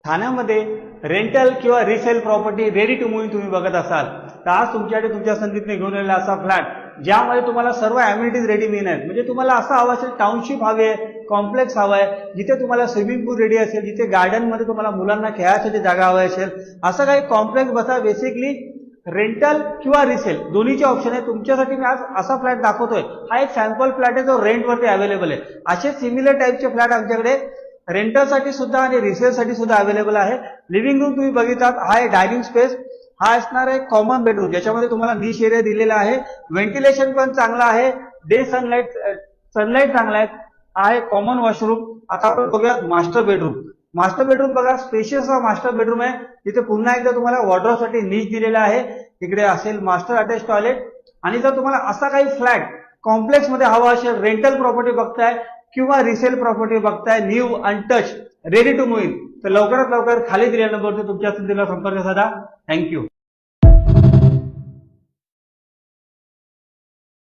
ठाण्यामध्ये रेंटल किंवा resale property ready to move तुम्ही बघत असाल तर आज तुमच्याकडे तुमच्या संधीतने घेऊन आलेला असा फ्लॅट ज्यामध्ये तुम्हाला सर्व अम्युनिटीज रेडी मिळणार. म्हणजे तुम्हाला असं हवं असेल, टाउनशिप हवी आहे, कॉम्प्लेक्स हवा आहे, जिथे तुम्हाला स्विमिंग पूल रेडी असेल, जिथे गार्डन मध्ये तुम्हाला मुलांना खेळायसाठी जागा हवी असेल, असं काही कॉम्प्लेक्स बसा. बेसिकली रेंटल किंवा रिसेल दोन्हीचे ऑप्शन आहे तुमच्यासाठी. मी आज असा फ्लॅट दाखवतोय. हा एक सॅम्पल फ्लॅट आहे जो रेंटवरती अवेलेबल आहे. असे सिमिलर टाईपचे फ्लॅट आमच्याकडे रेंटलसाठी सुद्धा आणि रिसेलसाठी सुद्धा अवेलेबल आहे. लिव्हिंग रूम तुम्ही बघितलात, हा आहे डायनिंग स्पेस, हा असणार आहे कॉमन बेडरूम ज्याच्यामध्ये तुम्हाला निश एरिया दिलेला आहे. व्हेंटिलेशन पण चांगलं आहे, डे सनलाईट चांगला आहे. Common washroom. आता आपण बघूया मास्टर बेडरूम. मास्टर बेडरूम बघा, स्पेशियस हा मास्टर बेडरूम आहे. तिथे पुन्हा एकदा तुम्हाला वॉर्डरोबसाठी निश दिलेला आहे. इकडे असेल मास्टर अटॅच टॉयलेट. आणि जर तुम्हाला असा काही फ्लॅट कॉम्प्लेक्स मध्ये हवा असेल, रेंटल प्रॉपर्टी बघताय किंवा रिसेल प्रॉपर्टी बघताय, new untouch ready to move in, तर लवकरात लवकर खाली दिलेल्या नंबरवर तुमच्या संधीला संपर्क साधा. थँक्यू.